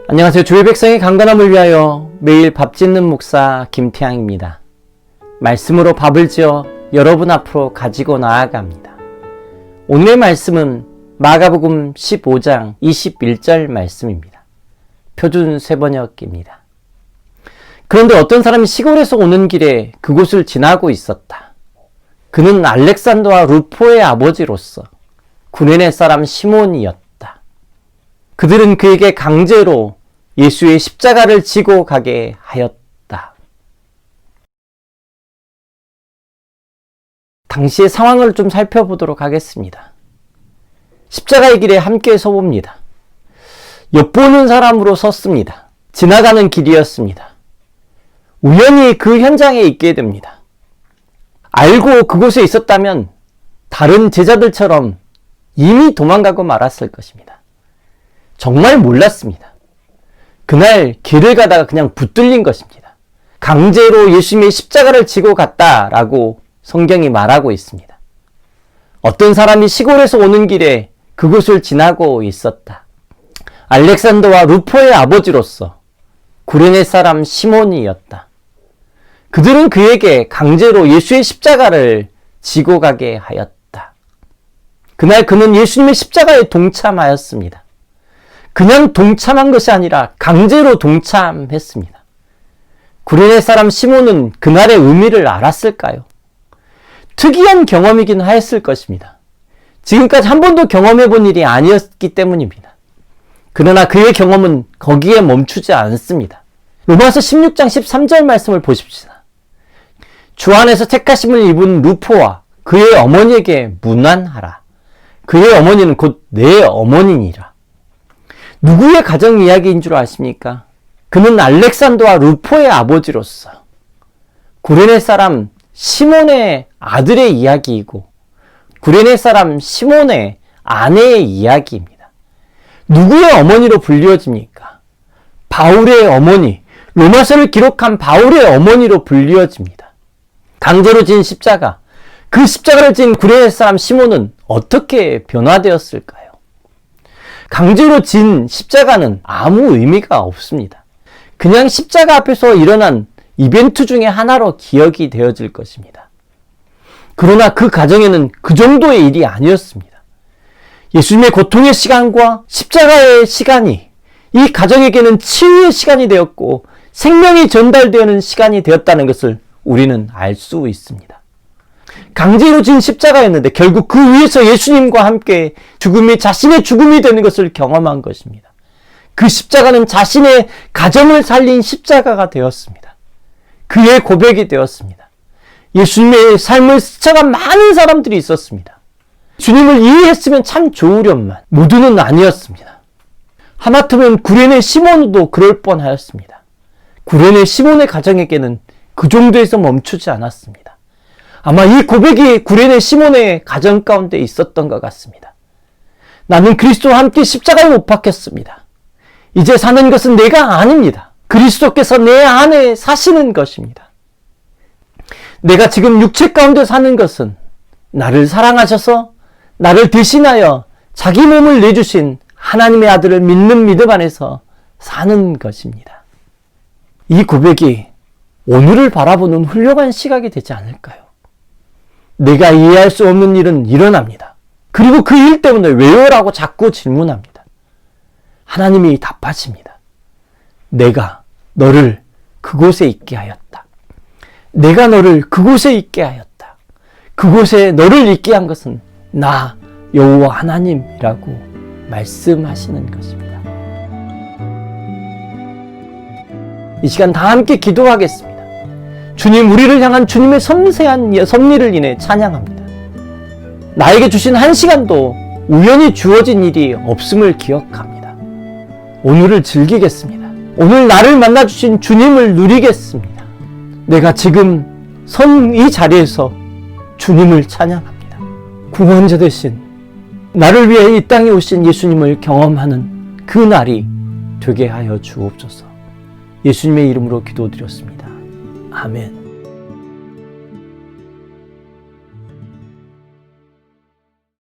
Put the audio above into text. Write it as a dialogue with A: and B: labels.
A: 안녕하세요. 주의 백성의 강건함을 위하여 매일 밥 짓는 목사 김태양입니다. 말씀으로 밥을 지어 여러분 앞으로 가지고 나아갑니다. 오늘의 말씀은 마가복음 15장 21절 말씀입니다. 표준 세번역입니다. 그런데 어떤 사람이 시골에서 오는 길에 그곳을 지나고 있었다. 그는 알렉산더와 루포의 아버지로서 구레네 사람 시몬이었다. 그들은 그에게 강제로 예수의 십자가를 지고 가게 하였다. 당시의 상황을 좀 살펴보도록 하겠습니다. 십자가의 길에 함께 서봅니다. 엿보는 사람으로 섰습니다. 지나가는 길이었습니다. 우연히 그 현장에 있게 됩니다. 알고 그곳에 있었다면 다른 제자들처럼 이미 도망가고 말았을 것입니다. 정말 몰랐습니다. 그날 길을 가다가 그냥 붙들린 것입니다. 강제로 예수님의 십자가를 지고 갔다라고 성경이 말하고 있습니다. 어떤 사람이 시골에서 오는 길에 그곳을 지나고 있었다. 알렉산더와 루포의 아버지로서 구레네 사람 시몬이었다. 그들은 그에게 강제로 예수의 십자가를 지고 가게 하였다. 그날 그는 예수님의 십자가에 동참하였습니다. 그냥 동참한 것이 아니라 강제로 동참했습니다. 구레네 사람 시몬은 그날의 의미를 알았을까요? 특이한 경험이긴 했을 것입니다. 지금까지 한 번도 경험해 본 일이 아니었기 때문입니다. 그러나 그의 경험은 거기에 멈추지 않습니다. 로마서 16장 13절 말씀을 보십시다. 주 안에서 택하심을 입은 루포와 그의 어머니에게 문안하라. 그의 어머니는 곧 내 어머니니라. 누구의 가정 이야기인 줄 아십니까? 그는 알렉산더와 루포의 아버지로서 구레네 사람 시몬의 아들의 이야기이고 구레네 사람 시몬의 아내의 이야기입니다. 누구의 어머니로 불리워집니까? 바울의 어머니, 로마서를 기록한 바울의 어머니로 불리워집니다. 강제로 진 십자가, 그 십자가를 진 구레네 사람 시몬은 어떻게 변화되었을까요? 강제로 진 십자가는 아무 의미가 없습니다. 그냥 십자가 앞에서 일어난 이벤트 중에 하나로 기억이 되어질 것입니다. 그러나 그 가정에는 그 정도의 일이 아니었습니다. 예수님의 고통의 시간과 십자가의 시간이 이 가정에게는 치유의 시간이 되었고 생명이 전달되는 시간이 되었다는 것을 우리는 알 수 있습니다. 강제로 진 십자가였는데 결국 그 위에서 예수님과 함께 죽음이 자신의 죽음이 되는 것을 경험한 것입니다. 그 십자가는 자신의 가정을 살린 십자가가 되었습니다. 그의 고백이 되었습니다. 예수님의 삶을 스쳐간 많은 사람들이 있었습니다. 주님을 이해했으면 참 좋으련만 모두는 아니었습니다. 하마터면 구레네 시몬도 그럴 뻔하였습니다. 구레네 시몬의 가정에게는 그 정도에서 멈추지 않았습니다. 아마 이 고백이 구레네 시몬의 가정 가운데 있었던 것 같습니다. 나는 그리스도와 함께 십자가에 못 박혔습니다. 이제 사는 것은 내가 아닙니다. 그리스도께서 내 안에 사시는 것입니다. 내가 지금 육체 가운데 사는 것은 나를 사랑하셔서 나를 대신하여 자기 몸을 내주신 하나님의 아들을 믿는 믿음 안에서 사는 것입니다. 이 고백이 오늘을 바라보는 훌륭한 시각이 되지 않을까요? 내가 이해할 수 없는 일은 일어납니다. 그리고 그 일 때문에 왜요? 라고 자꾸 질문합니다. 하나님이 답하십니다. 내가 너를 그곳에 있게 하였다. 내가 너를 그곳에 있게 하였다. 그곳에 너를 있게 한 것은 나 여호와 하나님이라고 말씀하시는 것입니다. 이 시간 다 함께 기도하겠습니다. 주님, 우리를 향한 주님의 섬세한 섭리를 인해 찬양합니다. 나에게 주신 한 시간도 우연히 주어진 일이 없음을 기억합니다. 오늘을 즐기겠습니다. 오늘 나를 만나주신 주님을 누리겠습니다. 내가 지금 선 이 자리에서 주님을 찬양합니다. 구원자 되신 나를 위해 이 땅에 오신 예수님을 경험하는 그 날이 되게 하여 주옵소서. 예수님의 이름으로 기도드렸습니다. 아멘.